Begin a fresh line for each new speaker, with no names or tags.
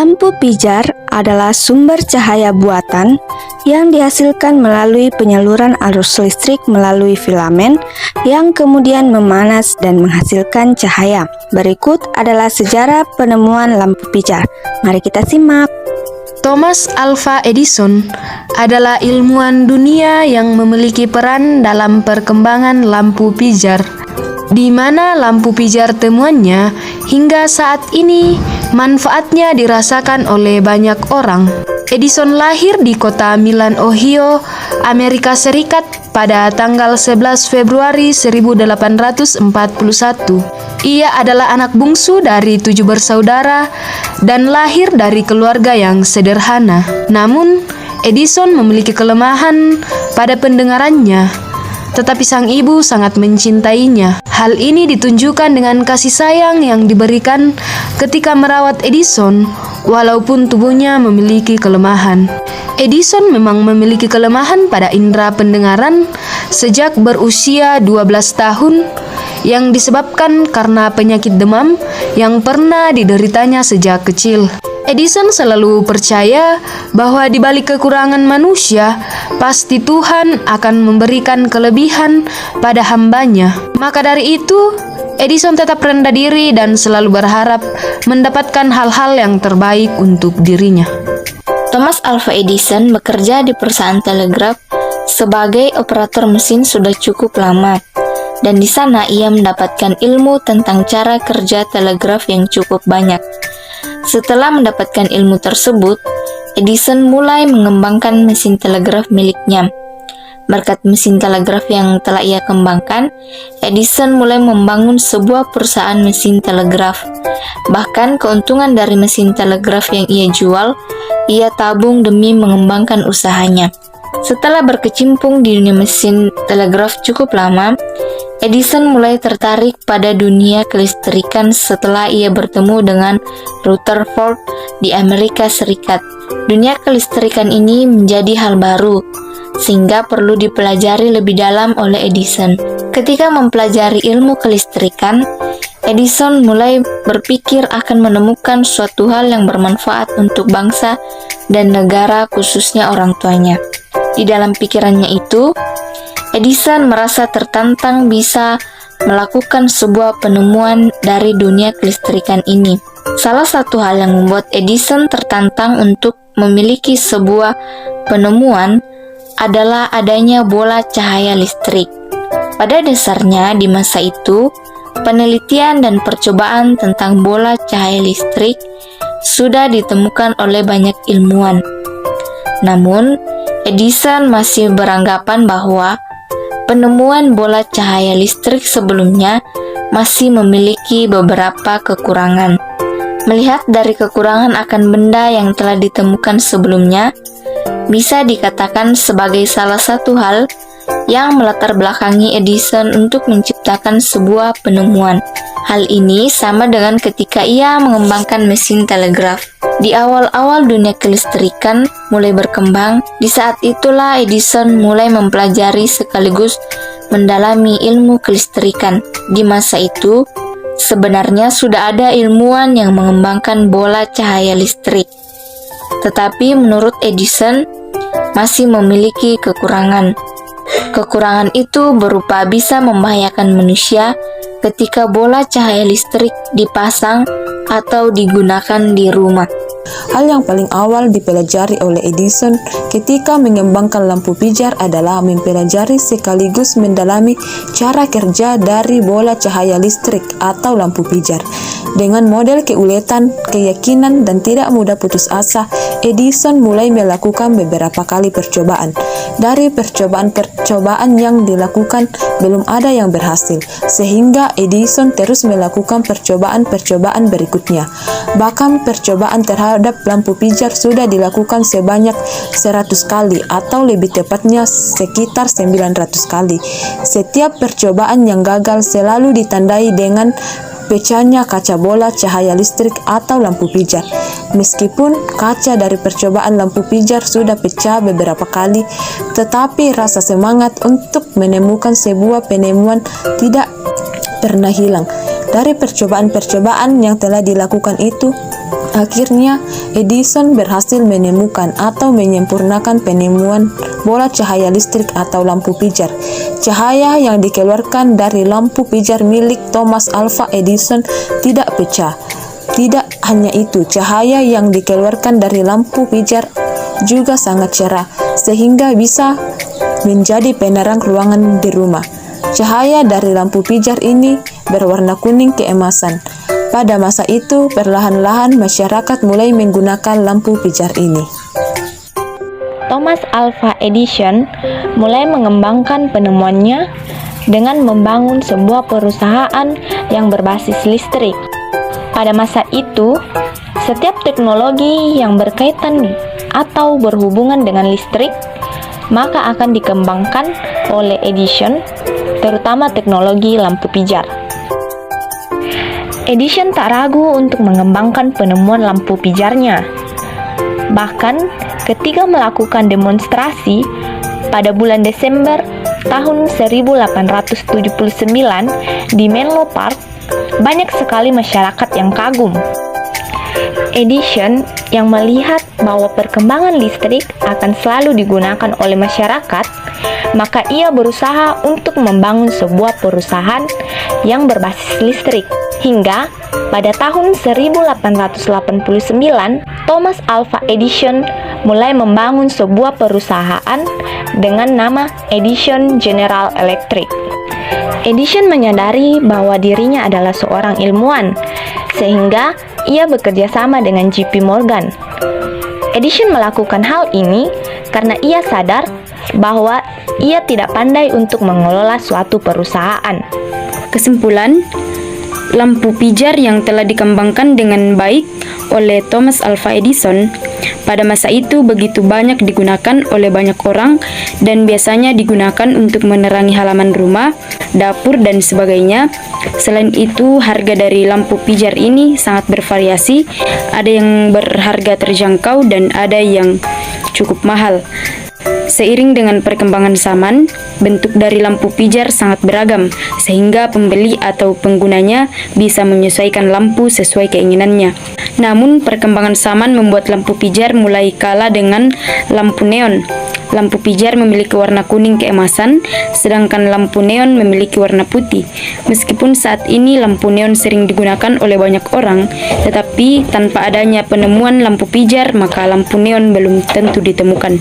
Lampu pijar adalah sumber cahaya buatan yang dihasilkan melalui penyaluran arus listrik melalui filamen yang kemudian memanas dan menghasilkan cahaya. Berikut adalah sejarah penemuan lampu pijar. Mari kita simak.
Thomas Alva Edison adalah ilmuwan dunia yang memiliki peran dalam perkembangan lampu pijar, di mana lampu pijar temuannya hingga saat ini manfaatnya dirasakan oleh banyak orang. Edison lahir di kota Milan, Ohio, Amerika Serikat pada tanggal 11 Februari 1841. Ia adalah anak bungsu dari 7 bersaudara dan lahir dari keluarga yang sederhana. Namun, Edison memiliki kelemahan pada pendengarannya, tetapi sang ibu sangat mencintainya. Hal ini ditunjukkan dengan kasih sayang yang diberikan ketika merawat Edison, walaupun tubuhnya memiliki kelemahan. Edison memang memiliki kelemahan pada indera pendengaran sejak berusia 12 tahun yang disebabkan karena penyakit demam yang pernah dideritanya sejak kecil. Edison selalu percaya bahwa di balik kekurangan manusia, pasti Tuhan akan memberikan kelebihan pada hambanya. Maka dari itu, Edison tetap rendah diri dan selalu berharap mendapatkan hal-hal yang terbaik untuk dirinya.
Thomas Alva Edison bekerja di perusahaan telegraf sebagai operator mesin sudah cukup lama, dan di sana ia mendapatkan ilmu tentang cara kerja telegraf yang cukup banyak. Setelah mendapatkan ilmu tersebut, Edison mulai mengembangkan mesin telegraf miliknya. Berkat mesin telegraf yang telah ia kembangkan, Edison mulai membangun sebuah perusahaan mesin telegraf. Bahkan keuntungan dari mesin telegraf yang ia jual, ia tabung demi mengembangkan usahanya. Setelah berkecimpung di dunia mesin telegraf cukup lama, Edison mulai tertarik pada dunia kelistrikan setelah ia bertemu dengan Rutherford di Amerika Serikat. Dunia kelistrikan ini menjadi hal baru, sehingga perlu dipelajari lebih dalam oleh Edison. Ketika mempelajari ilmu kelistrikan, Edison mulai berpikir akan menemukan suatu hal yang bermanfaat untuk bangsa dan negara, khususnya orang tuanya. Di dalam pikirannya itu, Edison merasa tertantang bisa melakukan sebuah penemuan dari dunia kelistrikan ini. Salah satu hal yang membuat Edison tertantang untuk memiliki sebuah penemuan adalah adanya bola cahaya listrik. Pada dasarnya, di masa itu, penelitian dan percobaan tentang bola cahaya listrik sudah ditemukan oleh banyak ilmuwan. Namun, Edison masih beranggapan bahwa penemuan bola cahaya listrik sebelumnya masih memiliki beberapa kekurangan. Melihat dari kekurangan akan benda yang telah ditemukan sebelumnya, bisa dikatakan sebagai salah satu hal yang melatar belakangi Edison untuk menciptakan sebuah penemuan. Hal ini sama dengan ketika ia mengembangkan mesin telegraf. Di awal-awal dunia kelistrikan mulai berkembang, di saat itulah Edison mulai mempelajari sekaligus mendalami ilmu kelistrikan. Di masa itu, sebenarnya sudah ada ilmuwan yang mengembangkan bola cahaya listrik. Tetapi menurut Edison, masih memiliki kekurangan. Kekurangan itu berupa bisa membahayakan manusia ketika bola cahaya listrik dipasang atau digunakan di rumah.
Hal yang paling awal dipelajari oleh Edison ketika mengembangkan lampu pijar adalah mempelajari sekaligus mendalami cara kerja dari bola cahaya listrik atau lampu pijar. Dengan model keuletan, keyakinan, dan tidak mudah putus asa, Edison mulai melakukan beberapa kali percobaan. Dari percobaan-percobaan yang dilakukan, belum ada yang berhasil, sehingga Edison terus melakukan percobaan-percobaan berikutnya. Bahkan percobaan terhadap lampu pijar sudah dilakukan sebanyak 100 kali atau lebih tepatnya sekitar 900 kali. Setiap percobaan yang gagal selalu ditandai dengan pecahnya kaca bola cahaya listrik atau lampu pijar. Meskipun kaca dari percobaan lampu pijar sudah pecah beberapa kali, tetapi rasa semangat untuk menemukan sebuah penemuan tidak pernah hilang. Dari percobaan-percobaan yang telah dilakukan itu, Akhirnya, Edison berhasil menemukan atau menyempurnakan penemuan bola cahaya listrik atau lampu pijar. Cahaya yang dikeluarkan dari lampu pijar milik Thomas Alva Edison tidak pecah. Tidak hanya itu, cahaya yang dikeluarkan dari lampu pijar juga sangat cerah, sehingga bisa menjadi penerang ruangan di rumah. Cahaya dari lampu pijar ini berwarna kuning keemasan. Pada masa itu, perlahan-lahan masyarakat mulai menggunakan lampu pijar ini.
Thomas Alva Edison mulai mengembangkan penemuannya dengan membangun sebuah perusahaan yang berbasis listrik. Pada masa itu, setiap teknologi yang berkaitan atau berhubungan dengan listrik maka akan dikembangkan oleh Edison, terutama teknologi lampu pijar. Edison tak ragu untuk mengembangkan penemuan lampu pijarnya. Bahkan ketika melakukan demonstrasi pada bulan Desember tahun 1879 di Menlo Park, banyak sekali masyarakat yang kagum. Edison yang melihat bahwa perkembangan listrik akan selalu digunakan oleh masyarakat, maka ia berusaha untuk membangun sebuah perusahaan yang berbasis listrik. Hingga pada tahun 1889, Thomas Alva Edison mulai membangun sebuah perusahaan dengan nama Edison General Electric. Edison menyadari bahwa dirinya adalah seorang ilmuwan, sehingga ia bekerja sama dengan JP Morgan. Edison melakukan hal ini karena ia sadar bahwa ia tidak pandai untuk mengelola suatu perusahaan.
Kesimpulan, lampu pijar yang telah dikembangkan dengan baik oleh Thomas Alva Edison pada masa itu begitu banyak digunakan oleh banyak orang dan biasanya digunakan untuk menerangi halaman rumah, dapur, dan sebagainya. Selain itu, harga dari lampu pijar ini sangat bervariasi, ada yang berharga terjangkau dan ada yang cukup mahal. Seiring dengan perkembangan zaman, bentuk dari lampu pijar sangat beragam, sehingga pembeli atau penggunanya bisa menyesuaikan lampu sesuai keinginannya. Namun, perkembangan zaman membuat lampu pijar mulai kalah dengan lampu neon. Lampu pijar memiliki warna kuning keemasan, sedangkan lampu neon memiliki warna putih. Meskipun saat ini lampu neon sering digunakan oleh banyak orang, tetapi tanpa adanya penemuan lampu pijar, maka lampu neon belum tentu ditemukan.